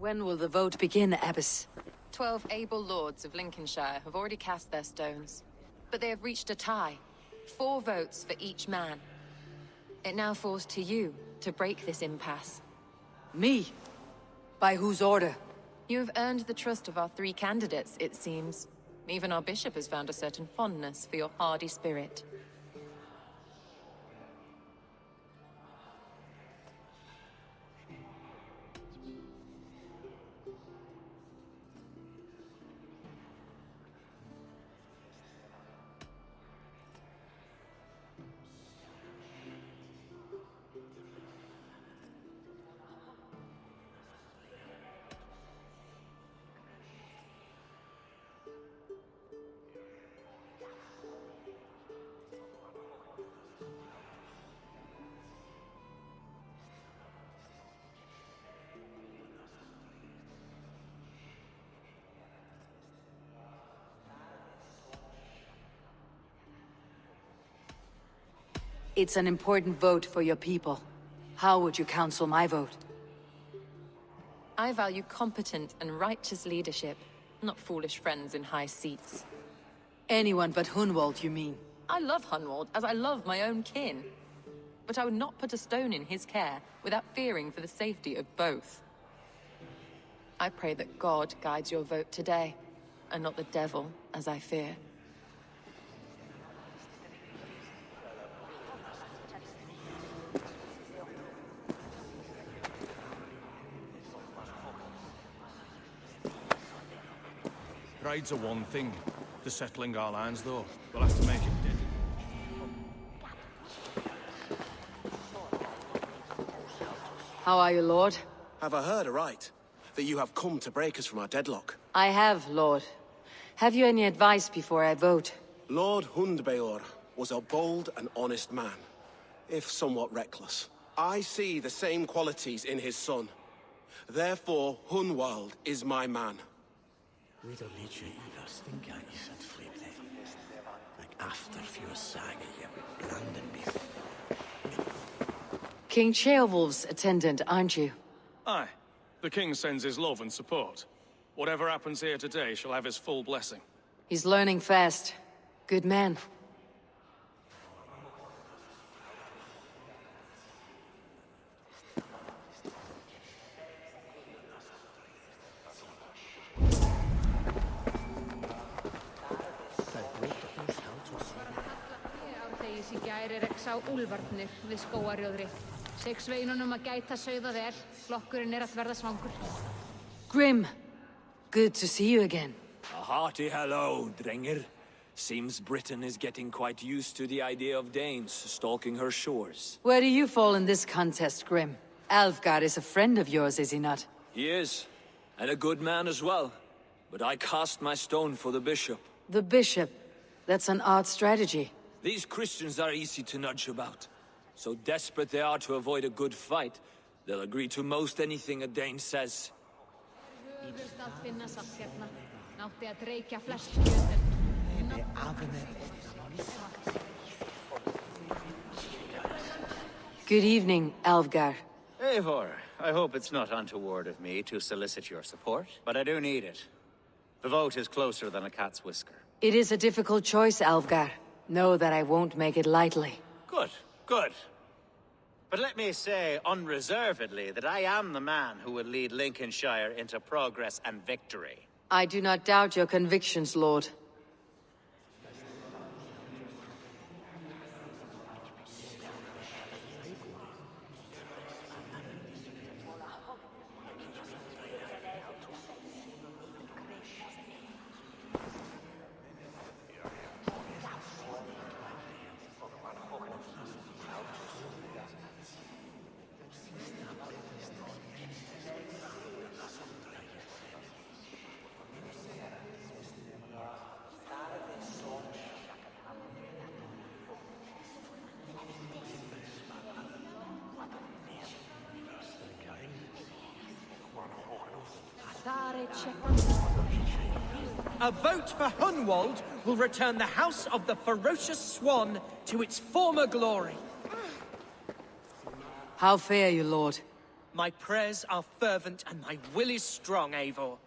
When will the vote begin, Abbess? 12 able lords of Lincolnshire have already cast their stones, but they have reached a tie. 4 votes for each man. It now falls to you to break this impasse. Me? By whose order? You have earned the trust of our 3 candidates, it seems. Even our bishop has found a certain fondness for your hardy spirit. It's an important vote for your people. How would you counsel my vote? I value competent and righteous leadership, not foolish friends in high seats. Anyone but Hunwald, you mean? I love Hunwald as I love my own kin. But I would not put a stone in his care without fearing for the safety of both. I pray that God guides your vote today, and not the devil, as I fear. Pride's are one thing. The settling our lands, though. We'll have to make it big. How are you, Lord? Have I heard aright? That you have come to break us from our deadlock? I have, Lord. Have you any advice before I vote? Lord Hundbeor was a bold and honest man, if somewhat reckless. I see the same qualities in his son. Therefore, Hunwald is my man. King Ceolwulf's attendant, aren't you? Aye. The king sends his love and support. Whatever happens here today shall have his full blessing. He's learning fast. Good man. Sá úlfarnir við skógarjóðri. Sex sveinunum að gæta sauða vel. Flokkurinn að verða svangur. Grim, good to see you again. A hearty hello, Drengr. Seems Britain is getting quite used to the idea of Danes stalking her shores. Where do you fall in this contest, Grim? Alfgar is a friend of yours, is he not? He is, and a good man as well. But I cast my stone for the bishop. The bishop? That's an odd strategy. These Christians are easy to nudge about. So desperate they are to avoid a good fight, they'll agree to most anything a Dane says. Good evening, Alfgar. Eivor, I hope it's not untoward of me to solicit your support, but I do need it. The vote is closer than a cat's whisker. It is a difficult choice, Alfgar. Know that I won't make it lightly. Good, good. But let me say unreservedly that I am the man who will lead Lincolnshire into progress and victory. I do not doubt your convictions, Lord. A vote for Hunwald will return the House of the Ferocious Swan to its former glory. How fare you, Lord? My prayers are fervent and my will is strong, Eivor.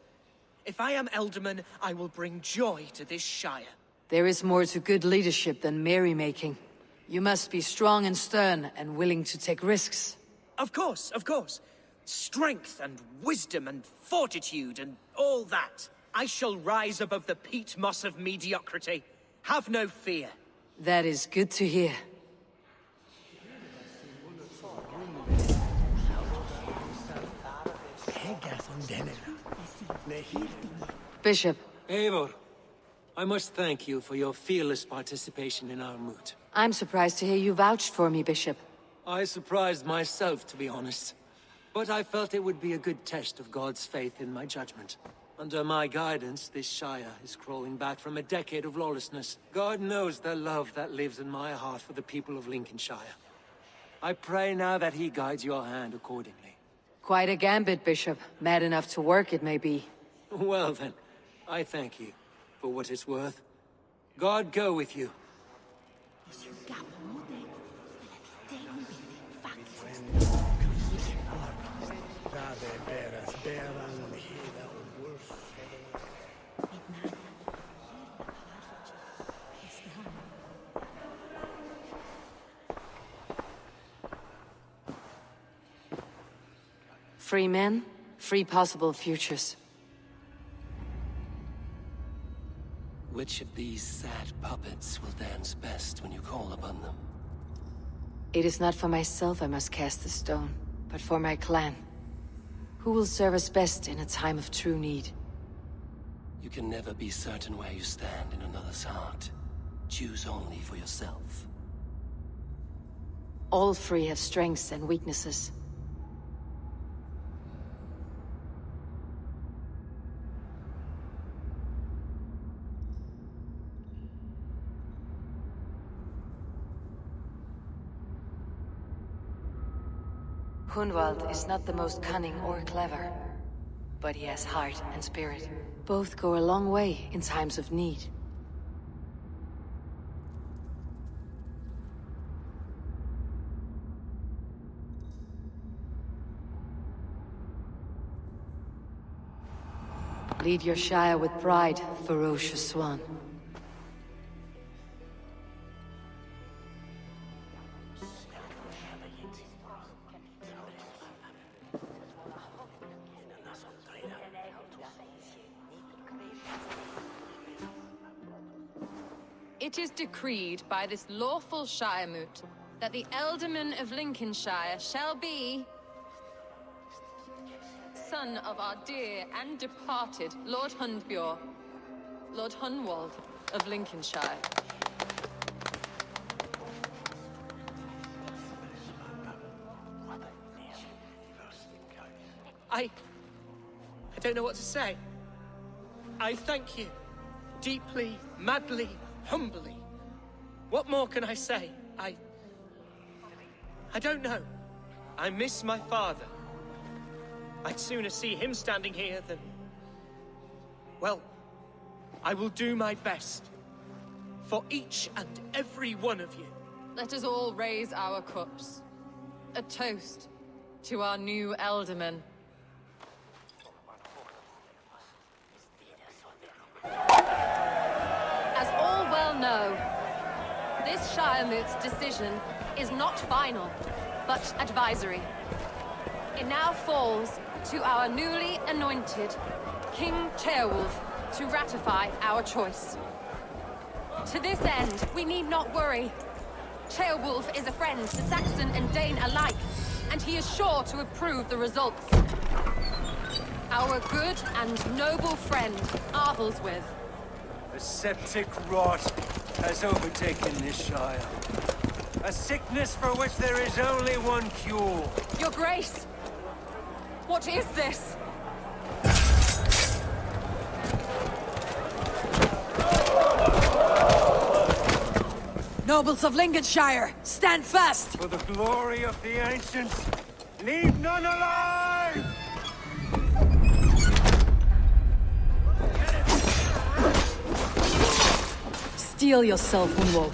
If I am Elderman, I will bring joy to this Shire. There is more to good leadership than merrymaking. You must be strong and stern and willing to take risks. Of course, of course. Strength and wisdom and fortitude and all that. I shall rise above the peat moss of mediocrity. Have no fear. That is good to hear. Bishop. Eivor, I must thank you for your fearless participation in our moot. I'm surprised to hear you vouched for me, Bishop. I surprised myself, to be honest. But I felt it would be a good test of God's faith in my judgment. Under my guidance, this Shire is crawling back from a decade of lawlessness. God knows the love that lives in my heart for the people of Lincolnshire. I pray now that he guides your hand accordingly. Quite a gambit, Bishop. Mad enough to work, it may be. Well then, I thank you for what it's worth. God go with you. Free men, free possible futures. Which of these sad puppets will dance best when you call upon them? It is not for myself I must cast the stone, but for my clan. Who will serve us best in a time of true need? You can never be certain where you stand in another's heart. Choose only for yourself. All three have strengths and weaknesses. Hunwald is not the most cunning or clever, but he has heart and spirit. Both go a long way in times of need. Lead your Shire with pride, ferocious swan. It is decreed by this lawful Shire moot that the Elderman of Lincolnshire shall be son of our dear and departed Lord Hundbjorn, Lord Hunwald of Lincolnshire. I don't know what to say. I thank you. Deeply, madly, humbly. What more can I say? I don't know. I miss my father. I'd sooner see him standing here than... Well, I will do my best. For each and every one of you. Let us all raise our cups. A toast to our new Elderman. As all well know, this Shire moot's decision is not final, but advisory. It now falls to our newly anointed King Ceolwulf to ratify our choice. To this end, we need not worry. Ceolwulf is a friend to Saxon and Dane alike, and he is sure to approve the results. Our good and noble friend, Arthelswith. A septic rot has overtaken this Shire. A sickness for which there is only one cure. Your Grace! What is this? Nobles of Lincolnshire, stand fast! For the glory of the ancients, leave none alive! Steel yourself, Hunwald.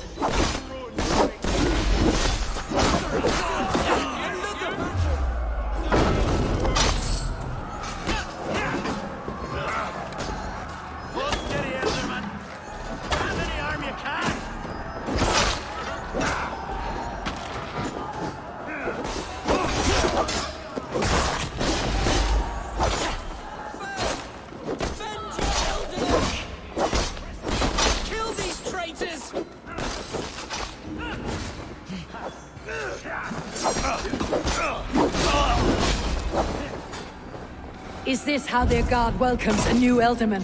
Is this how their god welcomes a new Elderman?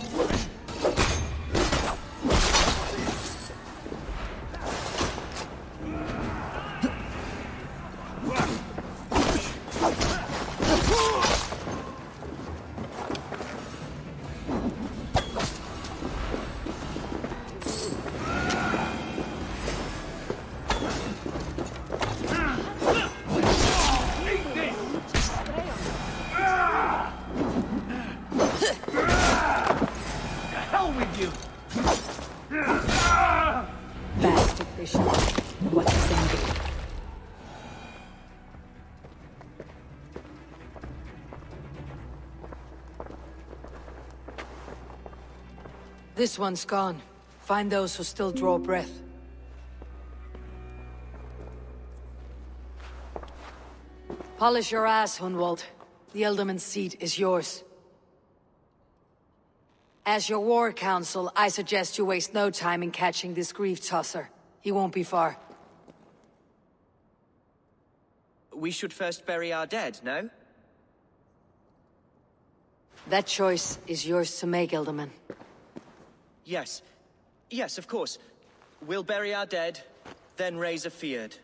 This one's gone. Find those who still draw breath. Polish your ass, Hunwald. The Elderman's seat is yours. As your war council, I suggest you waste no time in catching this grief-tosser. He won't be far. We should first bury our dead, no? That choice is yours to make, Elderman. Yes. Yes, of course. We'll bury our dead, then raise a feared.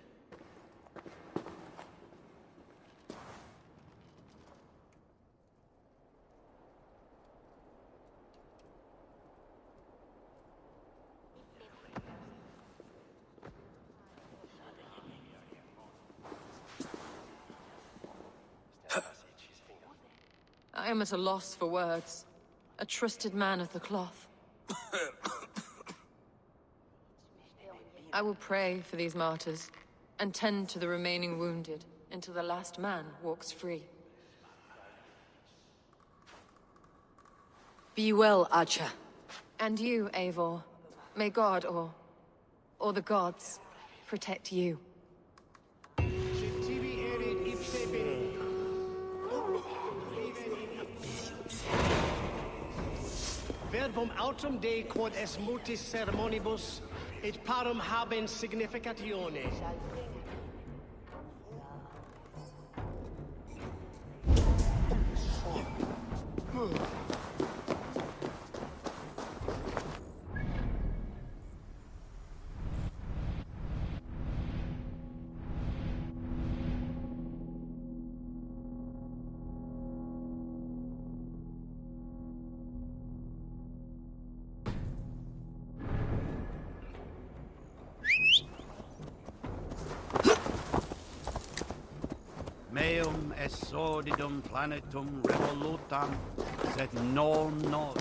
I am at a loss for words. A trusted man of the cloth. I will pray for these martyrs, and tend to the remaining wounded, until the last man walks free. Be well, Archer. And you, Eivor. May God, or the gods, protect you. Verbum autum Dei quod est mutis ceremonibus, et parum habens significatione. Meum est sordidum planetum revolutam, sed non nod.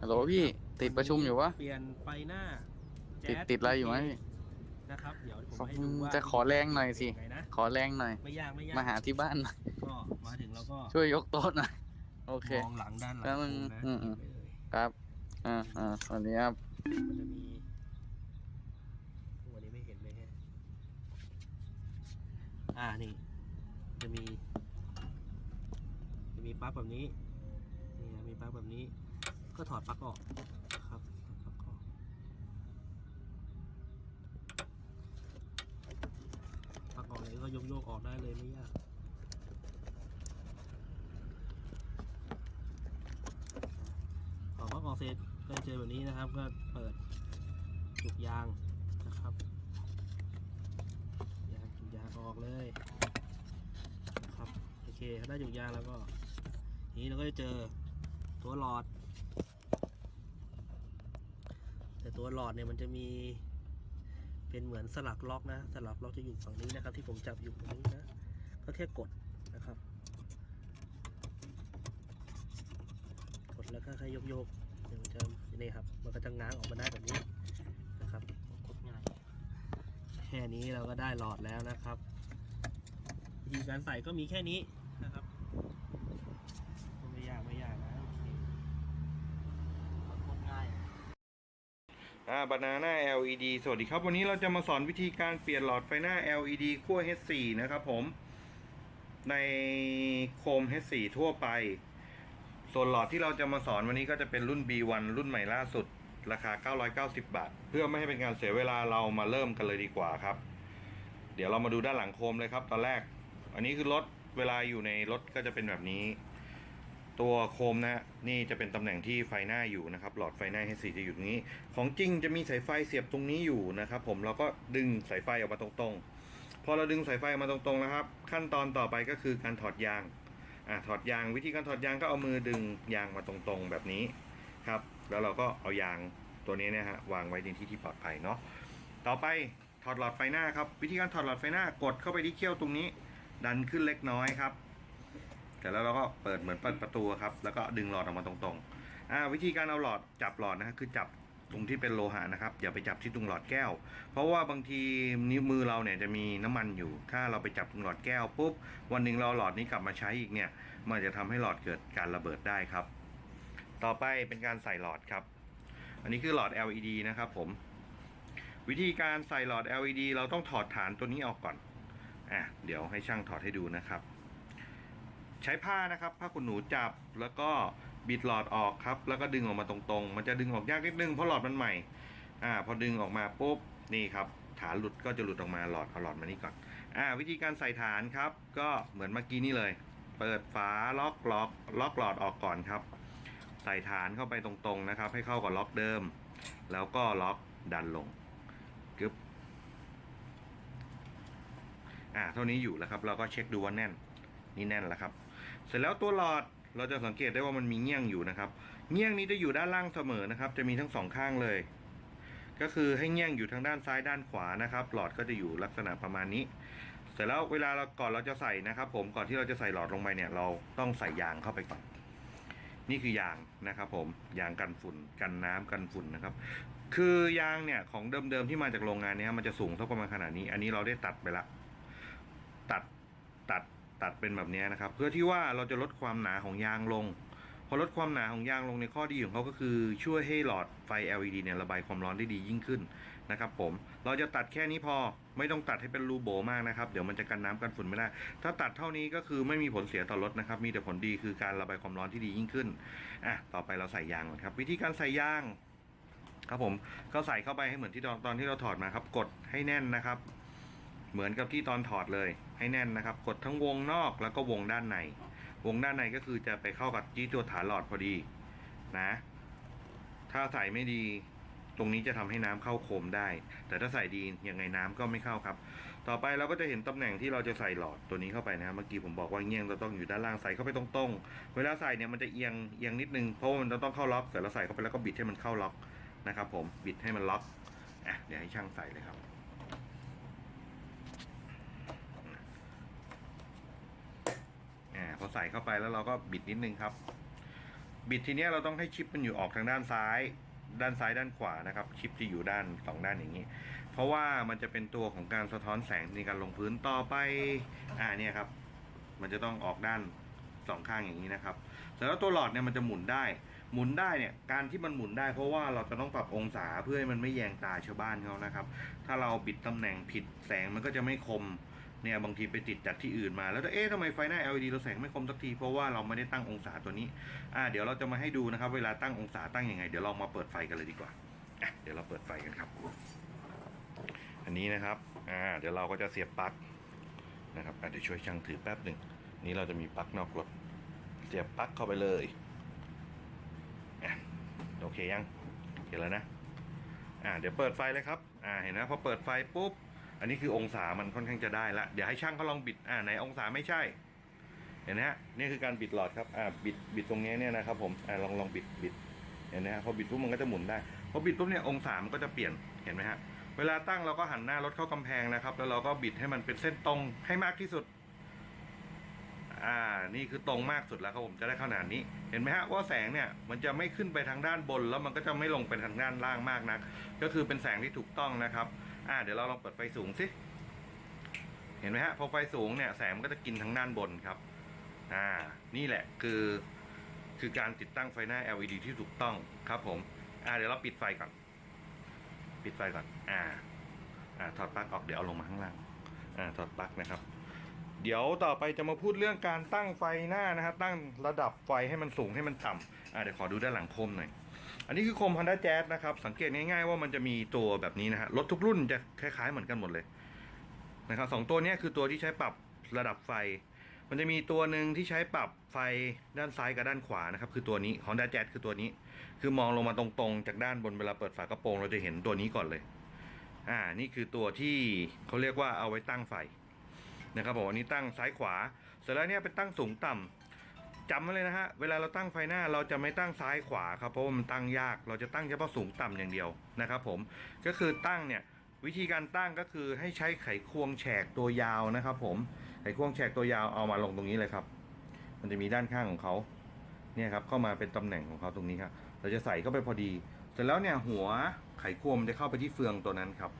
ฮัลโหลพี่ติดประชุมอยู่วะ เปลี่ยนไฟหน้า ติดอะไรอยู่ไหมพี่ นะครับเดี๋ยวผมให้ดูว่า จะขอแรงหน่อยสิ ไงนะ ขอแรงหน่อย ไม่ยาก มาหาที่บ้านหน่อย ก็มาถึงแล้วก็ ช่วยยกโต๊ะหน่อยโอเค มองหลังด้านหลัง แล้วมึง ผมนะ ครับวันนี้ครับ มันจะมีวันนี้ไม่เห็นเลยฮะนี่จะมีปลั๊กแบบนี้นี่นะมีปลั๊กแบบนี้ก็ถอดปลั๊กออกนะครับถอดปลั๊กออกเลยก็โยกออกได้เลยไม่ยากถอดปลั๊กออกเสร็จก็เจอแบบนี้นะครับก็เปิดจุกยางนะครับจุกยางออกเลยนะครับโอเคถ้าได้จุกยางแล้วก็นี้เราก็จะเจอตัวหลอด ตัวหลอดเนี่ยมันจะมีเป็นเหมือนสลักล็อกนะสลักล็อกจะอยู่ฝั่งนี้นะครับ ที่ผมจับอยู่ตรงนี้นะก็แค่กดนะครับกดแล้วก็แค่โยกเดี๋ยวมันจะนี่ครับมันก็จะง้างออกมาได้แบบนี้นะครับกดง่ายแค่นี้เราก็ได้หลอดแล้วนะครับวิธีการใส่ก็มีแค่นี้นะครับไม่ยากนะโอเคกดง่ายBanana LED สวัสดีครับวันนี้เราจะมาสอนวิธีการเปลี่ยนหลอดไฟหน้า LED ขั้ว H4 นะครับผมในโคม H4 ทั่วไปส่วนหลอดที่เราจะมาสอนวันนี้ก็จะเป็นรุ่น B1 รุ่นใหม่ล่าสุดราคา990 บาทเพื่อไม่ให้เป็นการเสียเวลาเรามาเริ่มกันเลยดีกว่าครับเดี๋ยวเรามาดูด้านหลังโคมเลยครับตอนแรกอันนี้คือรถเวลาอยู่ในรถก็จะเป็นแบบนี้ตัวโคมนะนี่จะเป็นตำแหน่งที่ไฟหน้าอยู่นะครับหลอดไฟหน้า H4 จะอยู่ตรงนี้ของจริงจะมีสายไฟเสียบตรงนี้อยู่นะครับผมเราก็ดึงสายไฟออกมาตรงๆพอเราดึงสายไฟออกมาตรงๆนะครับขั้นตอนต่อไปก็คือการถอดยางถอดยางวิธีการถอดยางก็เอามือดึงยางมาตรงๆแบบนี้ครับแล้วเราก็เอายางตัวนี้นะฮะวางไว้ในที่ที่ปลอดภัยเนาะต่อไปถอดหลอดไฟหน้าครับวิธีการถอดหลอดไฟหน้ากดเข้าไปที่เขี้ยวตรงนี้ดันขึ้นเล็กน้อยครับแต่แล้วเราก็เปิดเหมือนเปิดประตูครับแล้วก็ดึงหลอดออกมาตรงๆวิธีการเอาหลอดจับหลอดนะฮะคือจับตรงที่เป็นโลหะนะครับอย่าไปจับที่ตรงหลอดแก้วเพราะว่าบางทีนิ้วมือเราเนี่ยจะมีน้ำมันอยู่ถ้าเราไปจับตรงหลอดแก้วปุ๊บวันหนึ่งเราหลอดนี้กลับมาใช้อีกเนี่ยมันจะทำให้หลอดเกิดการระเบิดได้ครับต่อไปเป็นการใส่หลอดครับอันนี้คือหลอด LED นะครับผมวิธีการใส่หลอด LED เราต้องถอดฐานตัวนี้ออกก่อนเดี๋ยวให้ช่างถอดให้ดูนะครับใช้ผ้านะครับผ้าขนหนูจับแล้วก็บิดหลอดออกครับแล้วก็ดึงออกมาตรงๆมันจะดึงออกยากนิดนึงเพราะหลอดมันใหม่พอดึงออกมาปุ๊บนี่ครับฐานหลุดก็จะหลุดออกมาหลอดเอาหลอดมานี่ก่อนวิธีการใส่ฐานครับก็เหมือนเมื่อกี้นี่เลยเปิดฝาล็อกหลอดออกก่อนครับใส่ฐานเข้าไปตรงๆนะครับให้เข้ากับล็อกเดิมแล้วก็ล็อกดันลงกึ๊บเท่านี้อยู่แล้วครับเราก็เช็คดูว่าแน่นนี่แน่นแล้วครับเสร็จแล้วตัวหลอดเราจะสังเกตได้ว่ามันมีเงี้ยงอยู่นะครับเงี้ยงนี้จะอยู่ด้านล่างเสมอนะครับจะมีทั้งสองข้างเลยก็คือให้เงี้ยงอยู่ทางด้านซ้ายด้านขวานะครับหลอดก็จะอยู่ลักษณะประมาณนี้เสร็จแล้วเวลาก่อนเราจะใส่นะครับผมก่อนที่เราจะใส่หลอดลงไปเนี่ยเราต้องใส่ยางเข้าไปก่อนนี่คือยางนะครับผมยางกันฝุ่นกันน้ำกันฝุ่นนะครับคือยางเนี่ยของเดิมๆที่มาจากโรงงานเนี่ยมันจะสูงสักประมาณขนาดนี้อันนี้เราได้ตัดไปละตัดเป็นแบบนี้นะครับเพื่อที่ว่าเราจะลดความหนาของยางลงพอลดความหนาของยางลงในข้อดีของเขาก็คือช่วยให้หลอดไฟ LED เนี่ยระบายความร้อนได้ดียิ่งขึ้นนะครับผมเราจะตัดแค่นี้พอไม่ต้องตัดให้เป็นรูโบมากนะครับเดี๋ยวมันจะกันน้ำกันฝุ่นไม่ได้ถ้าตัดเท่านี้ก็คือไม่มีผลเสียต่อรถนะครับมีแต่ผลดีคือการระบายความร้อนที่ดียิ่งขึ้นต่อไปเราใส่ยางก่อนครับวิธีการใส่ยางครับผมก็ใส่เข้าไปให้เหมือนที่ตอนที่เราถอดมาครับกดให้แน่นนะครับเหมือนกับที่ตอนถอดเลยให้แน่นนะครับกดทั้งวงนอกแล้วก็วงด้านในก็คือจะไปเข้ากับที่ตัวฐานหลอดพอดีนะถ้าใส่ไม่ดีตรงนี้จะทำให้น้ำเข้าโคมได้แต่ถ้าใส่ดียังไงน้ำก็ไม่เข้าครับต่อไปเราก็จะเห็นตำแหน่งที่เราจะใส่หลอดตัวนี้เข้าไปนะเมื่อกี้ผมบอกว่าเงี้ยงเราต้องอยู่ด้านล่างใส่เข้าไปตรงๆเวลาใส่เนี่ยมันจะเอียงนิดนึงเพราะมันจะต้องเข้าล็อกแต่เราใส่เข้าไปแล้วก็บิดให้มันเข้าล็อกนะครับผมบิดให้มันล็อกเดี๋ยวให้ช่างใส่เลยครับพอใส่เข้าไปแล้วเราก็บิดนิดนึงครับบิดทีนี้เราต้องให้ชิปมันอยู่ออกทางด้านซ้ายด้านขวานะครับชิปที่อยู่ด้าน2ด้านอย่างนี้เพราะว่ามันจะเป็นตัวของการสะท้อนแสงในการลงพื้นต่อไปเนี่ยครับมันจะต้องออกด้าน2ข้างอย่างนี้นะครับแล้วตัวหลอดเนี่ยมันจะหมุนได้เนี่ยการที่มันหมุนได้เพราะว่าเราจะต้องปรับองศาเพื่อให้มันไม่แยงตาชาวบ้านเขานะครับถ้าเราบิดตำแหน่งผิดแสงมันก็จะไม่คมเนี่ยบางทีไปติดจากที่อื่นมาแล้วทำไมไฟหน้า LED เราแสงไม่คมสักทีเพราะว่าเราไม่ได้ตั้งองศาตัวนี้เดี๋ยวเราจะมาให้ดูนะครับเวลาตั้งองศาตั้งยังไงเดี๋ยวเรามาเปิดไฟกันเลยดีกว่าเดี๋ยวเราเปิดไฟกันครับอันนี้นะครับเดี๋ยวเราก็จะเสียบปลั๊กนะครับเดี๋ยวช่วยช่างถือแป๊บหนึ่งนี้เราจะมีปลั๊กนอกรถเสียบปลั๊กเข้าไปเลยโอเคยังเห็นแล้วนะเดี๋ยวเปิดไฟเลยครับเห็นนะพอเปิดไฟปุ๊บอันนี้คือองศามันค่อนข้างจะได้ละเดี๋ยวให้ช่างเขาลองบิดไหนองศาไม่ใช่เห็นนะฮะนี่คือการบิดหลอดครับบิดตรงนี้เนี่ยนะครับผมลองบิดเห็นนะฮะพอบิดปุ๊บมันก็จะหมุนได้ พอบิดปุ๊บเนี่ยองศามันก็จะเปลี่ยนเห็นไหมฮะเวลาตั้งเราก็หันหน้ารถเข้ากำแพงนะครับแล้วเราก็บิดให้มันเป็นเส้นตรงให้มากที่สุดนี่คือตรงมากสุดแล้วครับผมจะได้ขนาดนี้เห็นไหมฮะว่าแสงเนี่ยมันจะไม่ขึ้นไปทางด้านบนแล้วมันก็จะไม่ลงไปทางด้านล่างมากนักก็คือเป็นแสงที่ถูกต้องนะครับเดี๋ยวเราลองเปิดไฟสูงสิเห็นไหมฮะพอไฟสูงเนี่ยแสงมันก็จะกินทางด้านบนครับนี่แหละคือการติดตั้งไฟหน้า LED ที่ถูกต้องครับผมเดี๋ยวเราปิดไฟก่อนถอดปลั๊กออกเดี๋ยวเอาลงมาข้างล่างถอดปลั๊กนะครับเดี๋ยวต่อไปจะมาพูดเรื่องการตั้งไฟหน้านะครับตั้งระดับไฟให้มันสูงให้มันต่ำเดี๋ยวขอดูด้านหลังโคมหน่อยอันนี้คือโคม Honda Jazz นะครับสังเกตง่ายๆว่ามันจะมีตัวแบบนี้นะฮะรถทุกรุ่นจะคล้ายๆเหมือนกันหมดเลยนะครับ2ตัวนี้คือตัวที่ใช้ปรับระดับไฟมันจะมีตัวหนึ่งที่ใช้ปรับไฟด้านซ้ายกับด้านขวานะครับคือตัวนี้ Honda Jazz คือตัวนี้คือมองลงมาตรงๆจากด้านบนเวลาเปิดฝากระโปรงเราจะเห็นตัวนี้ก่อนเลยนี่คือตัวที่เขาเรียกว่าเอาไว้ตั้งไฟนะครับผมอันนี้ตั้งซ้ายขวาเสร็จแล้วเนี่ยเป็นตั้งสูงต่ำจำไว้เลยนะฮะเวลาเราตั้งไฟหน้าเราจะไม่ตั้งซ้ายขวาครับเพราะว่ามันตั้งยากเราจะตั้งเฉพาะสูงต่ำอย่างเดียวนะครับผมก็คือตั้งเนี่ยวิธีการตั้งก็คือให้ใช้ไขควงแฉกตัวยาวนะครับผมไขควงแฉกตัวยาวเอามาลงตรงนี้เลยครับมันจะมีด้านข้างของเขาเนี่ยครับเข้ามาเป็นตำแหน่งของเขาตรงนี้ครับเราจะใส่เข้าไปพอดีเสร็จแล้วเนี่ยหัวไขควงจะเข้าไปที่เฟืองตัวนั้นครับ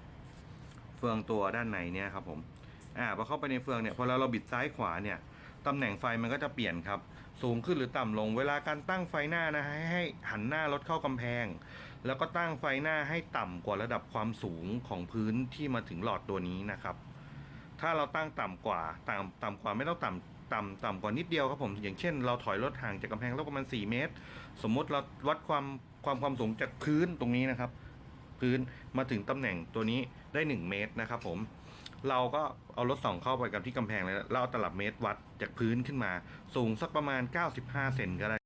เฟืองตัวด้านในเนี่ยครับผมพอเข้าไปในเฟืองเนี่ยพอเราบิดซ้ายขวาเนี่ยตำแหน่งไฟมันก็จะเปลี่ยนครับสูงขึ้นหรือต่ำลงเวลาการตั้งไฟหน้านะให้หันหน้ารถเข้ากำแพงแล้วก็ตั้งไฟหน้าให้ต่ำกว่าระดับความสูงของพื้นที่มาถึงหลอดตัวนี้นะครับถ้าเราตั้งต่ำกว่าไม่ต้องต่ำกว่านิดเดียวครับผมอย่างเช่นเราถอยรถห่างจากกำแพงรถประมาณ4 เมตรสมมติเราวัดความสูงจากพื้นตรงนี้นะครับพื้นมาถึงตำแหน่งตัวนี้ได้1 เมตรนะครับผมเราก็เอารถส่องเข้าไปกับที่กำแพงเลยเราเอาตลับเมตรวัดจากพื้นขึ้นมาสูงสักประมาณ95 เซนก็ได้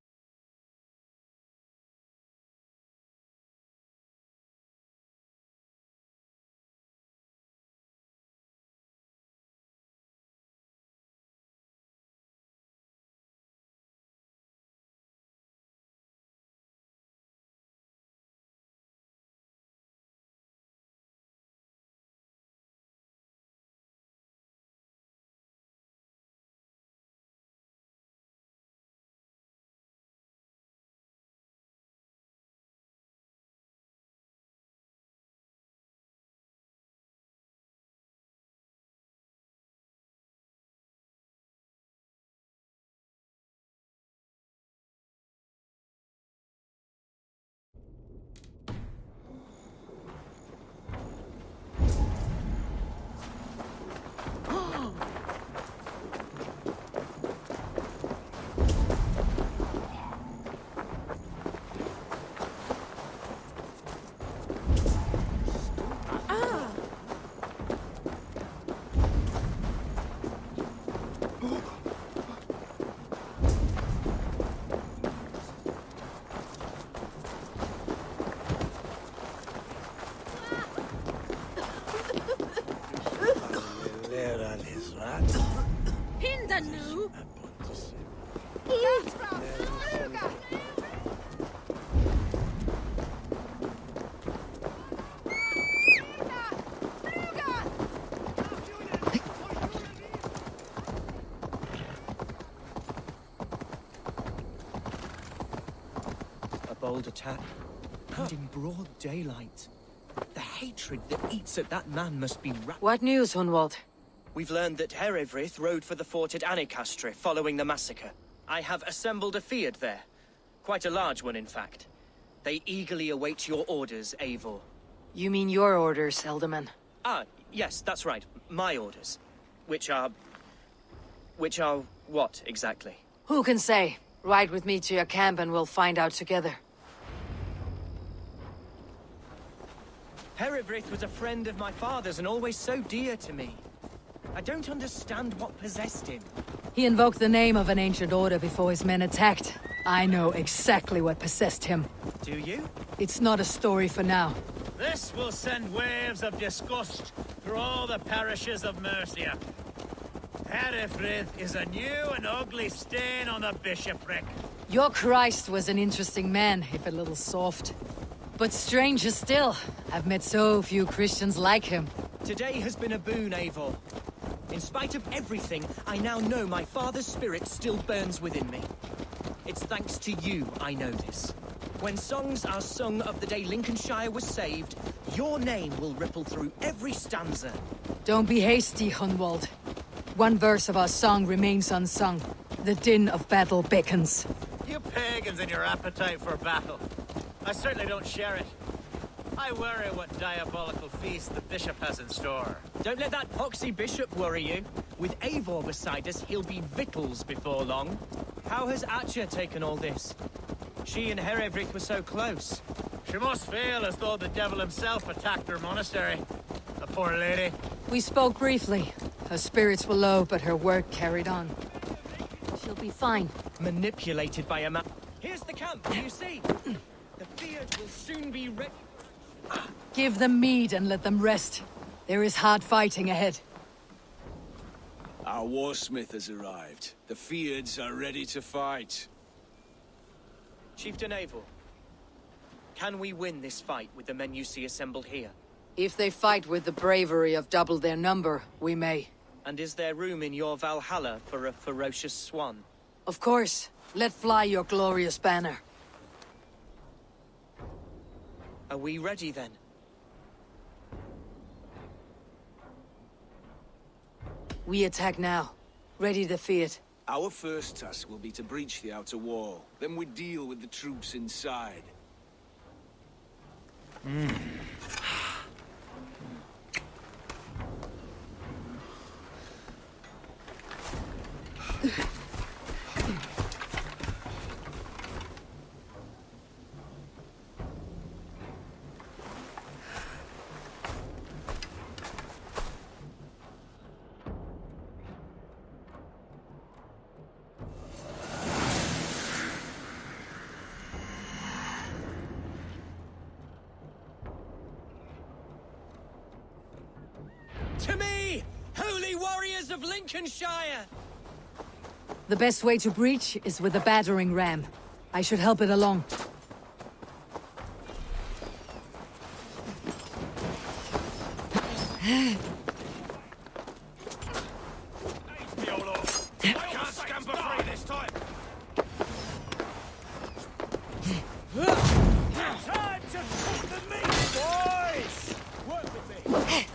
Bold attack, and in broad daylight. The hatred that eats at that man must be What news, Hunwald? We've learned that Herewrith rode for the fort at Annikastre following the massacre. I have assembled a field there. Quite a large one, in fact. They eagerly await your orders, Eivor. You mean your orders, Elderman? Yes, that's right. My orders. Which are what, exactly? Who can say? Ride with me to your camp and we'll find out together. Herewrith was a friend of my father's and always so dear to me. I don't understand what possessed him. He invoked the name of an ancient order before his men attacked. I know exactly what possessed him. Do you? It's not a story for now. This will send waves of disgust through all the parishes of Mercia. Herewrith is a new and ugly stain on the bishopric. Your Christ was an interesting man, if a little soft. But stranger still, I've met so few Christians like him. Today has been a boon, Eivor. In spite of everything, I now know my father's spirit still burns within me. It's thanks to you I know this. When songs are sung of the day Lincolnshire was saved, your name will ripple through every stanza. Don't be hasty, Hunwald. One verse of our song remains unsung. The din of battle beckons. You pagans and your appetite for battle. I certainly don't share it. I worry what diabolical feast the bishop has in store. Don't let that poxy bishop worry you. With Eivor beside us, he'll be victuals before long. How has Atcha taken all this? She and Herevrik were so close. She must feel as though the devil himself attacked her monastery. The poor lady. We spoke briefly. Her spirits were low, but her work carried on. She'll be fine. Manipulated by a man. Here's the camp, you see? The Fiat will soon be ready. Give them mead and let them rest. There is hard fighting ahead. Our warsmith has arrived. The Fiads are ready to fight. Chieftain Eivor, can we win this fight with the men you see assembled here? If they fight with the bravery of double their number, we may. And is there room in your Valhalla for a ferocious swan? Of course. Let fly your glorious banner. Are we ready then? We attack now. Ready the Fiat. Our first task will be to breach the outer wall. Then we deal with the troops inside. To me, holy warriors of Lincolnshire! The best way to breach is with a battering ram. I should help it along. Can't scamper free this time. Time to cook the meat, boys! Work with me.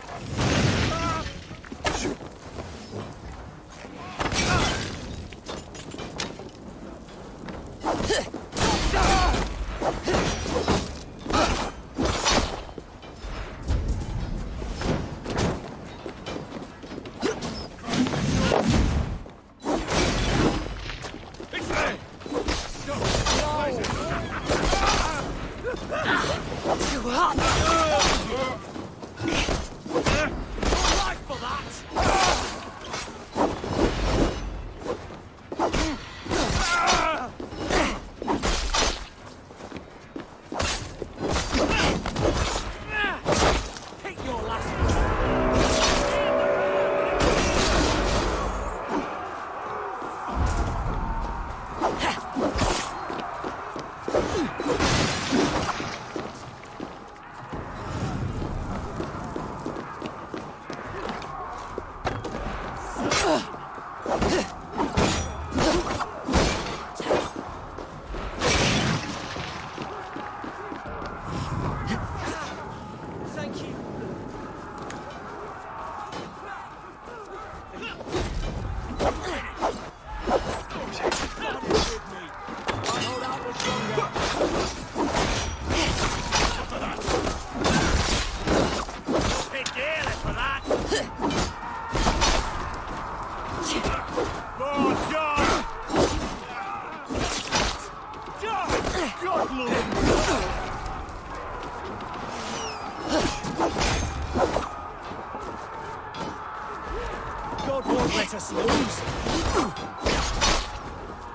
God won't let us lose.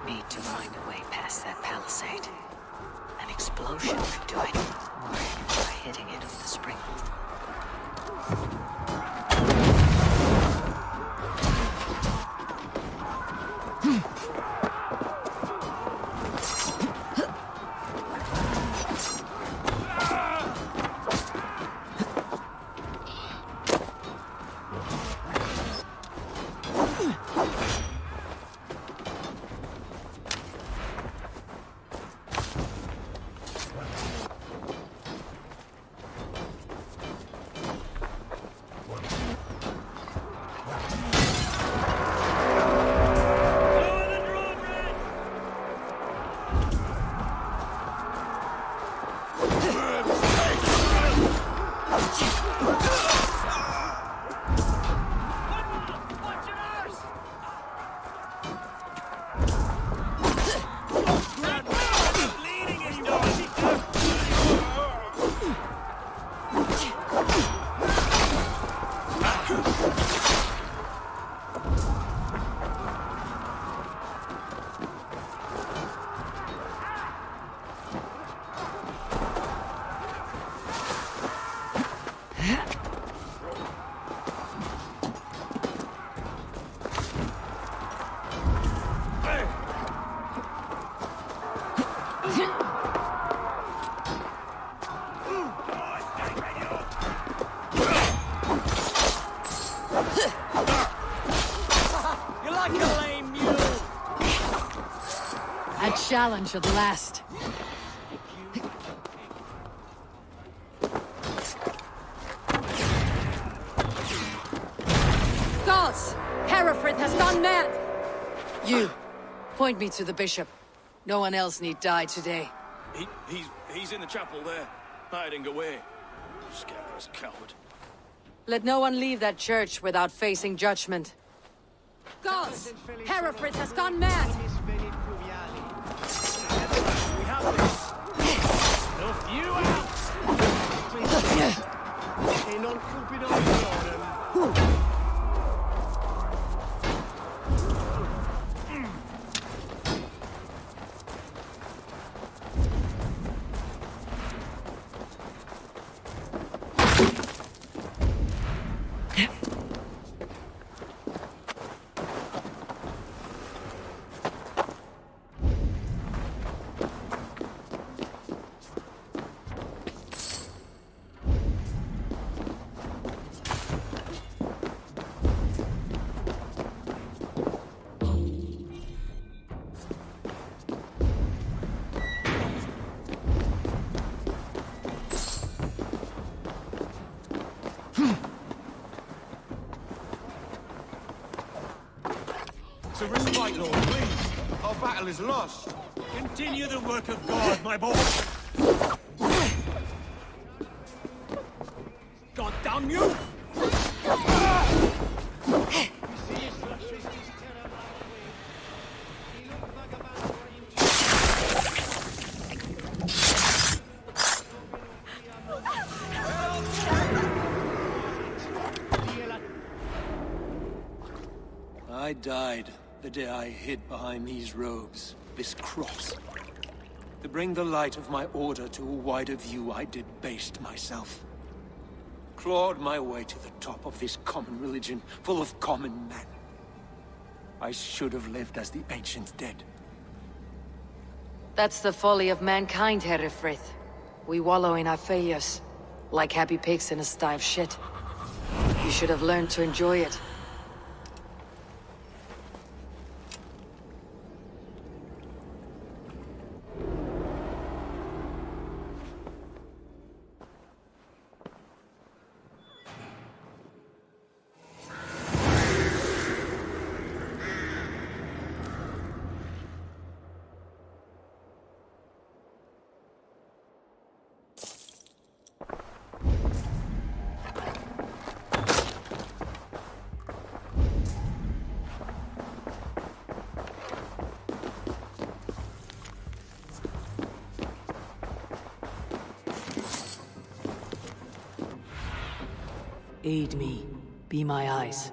Need to find a way past that palisade. An explosion could do it. Or by hitting it with the spring. Challenge at last. Gods! Hereford has gone mad! You, point me to the bishop. No one else need die today. He's in the chapel there, hiding away. Scabrous coward. Let no one leave that church without facing judgment. Gods! Hereford has gone mad! You out! E non cupido di It's a respite, Lord, please. Our battle is lost. Continue the work of God, my boy. God damn you! I died the day I hid behind these robes, this cross. To bring the light of my order to a wider view, I debased myself. Clawed my way to the top of this common religion, full of common men. I should have lived as the ancient dead. That's the folly of mankind, Herefrith. We wallow in our failures, like happy pigs in a sty of shit. You should have learned to enjoy it. Aid me. Be my eyes.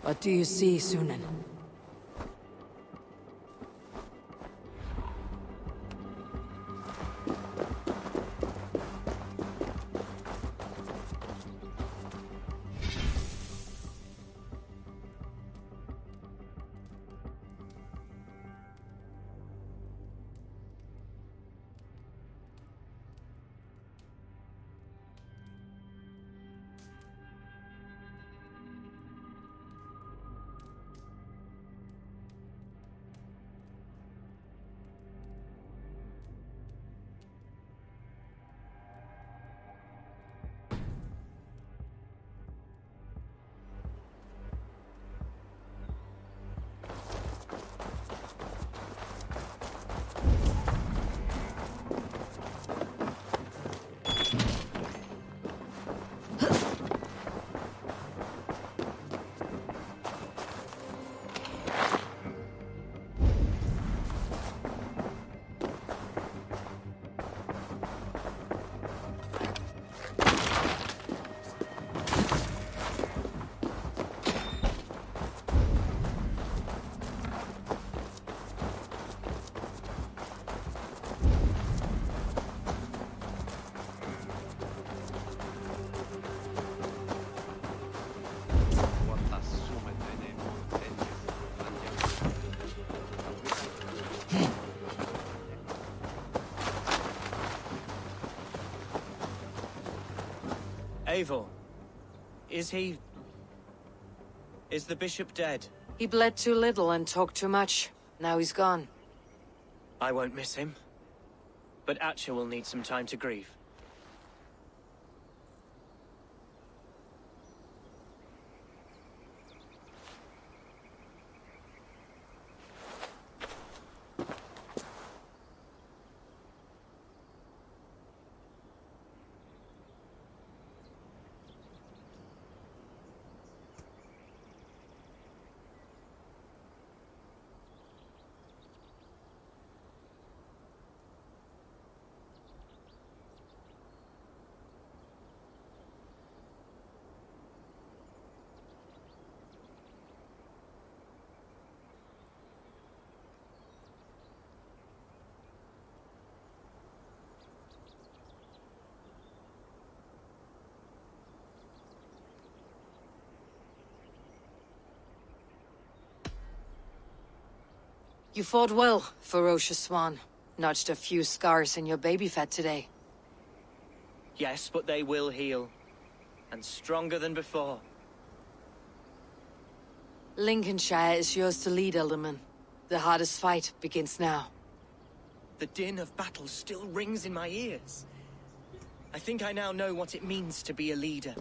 What do you see, Sunan? Eivor, is he... is the bishop dead? He bled too little and talked too much. Now he's gone. I won't miss him. But Atcha will need some time to grieve. You fought well, ferocious swan. Notched a few scars in your baby fat today. Yes, but they will heal. And stronger than before. Lincolnshire is yours to lead, Elderman. The hardest fight begins now. The din of battle still rings in my ears. I think I now know what it means to be a leader.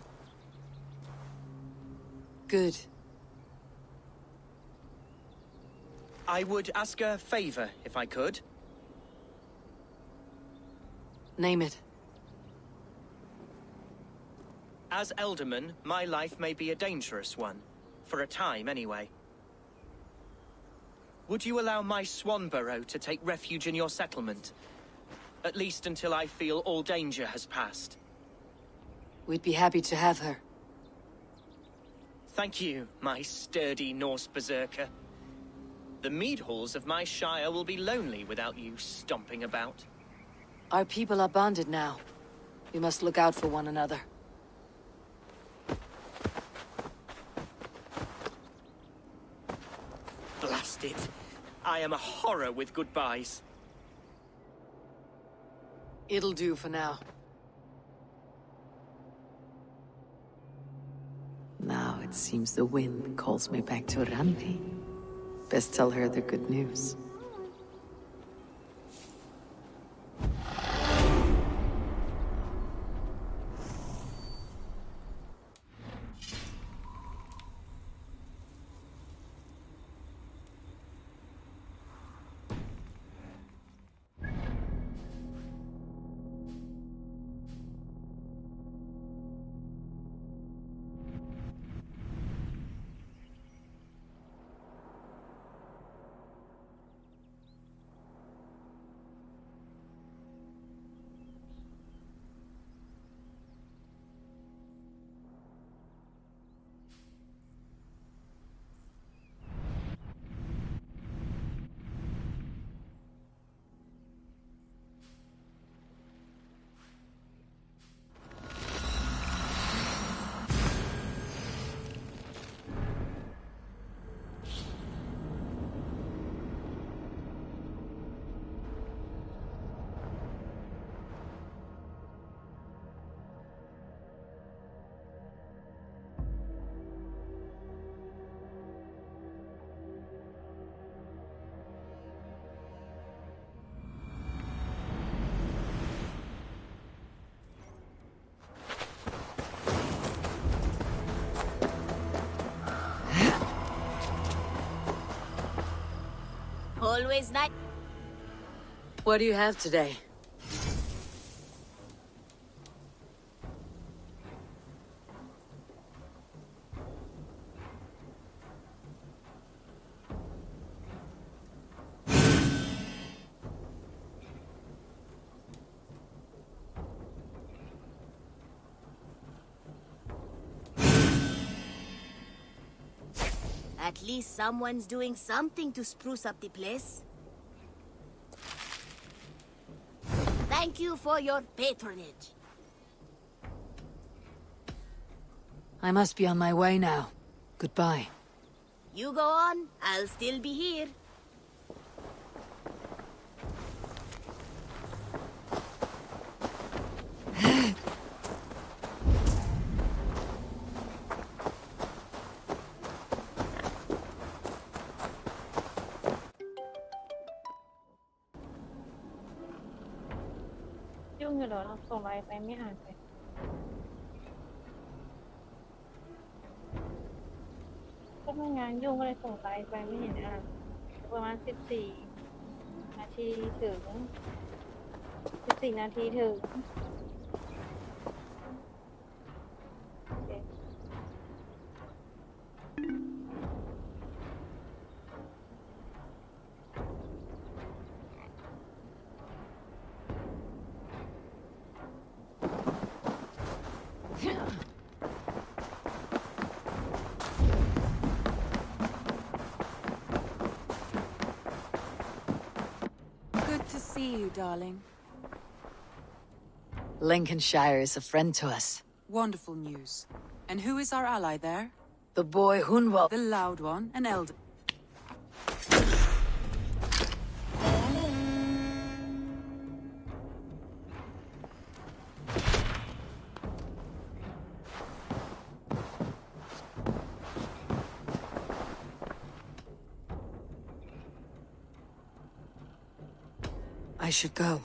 Good. I would ask a favor, if I could. Name it. As Elderman, my life may be a dangerous one. For a time, anyway. Would you allow my Swanborough to take refuge in your settlement? At least until I feel all danger has passed. We'd be happy to have her. Thank you, my sturdy Norse berserker. The mead halls of my shire will be lonely without you stomping about. Our people are bonded now. We must look out for one another. Blast it. I am a horror with goodbyes. It'll do for now. Now it seems the wind calls me back to Randi. Best tell her the good news. Always nice. What do you have today? At least someone's doing something to spruce up the place. Thank you for your patronage. I must be on my way now. Goodbye. You go on, I'll still be here.ยุ่งอยู่เหรอเราส่งไลน์ไปไม่อ่านเลยก็ทำงานยุ่งก็เลยส่งไลน์ไปไม่เห็นอ่านประมาณ14 นาทีถึง14 นาทีถึงโอเค Good to see you, darling. Lincolnshire is a friend to us. Wonderful news. And who is our ally there? The boy Hunwald. The loud one, an elder. I should go.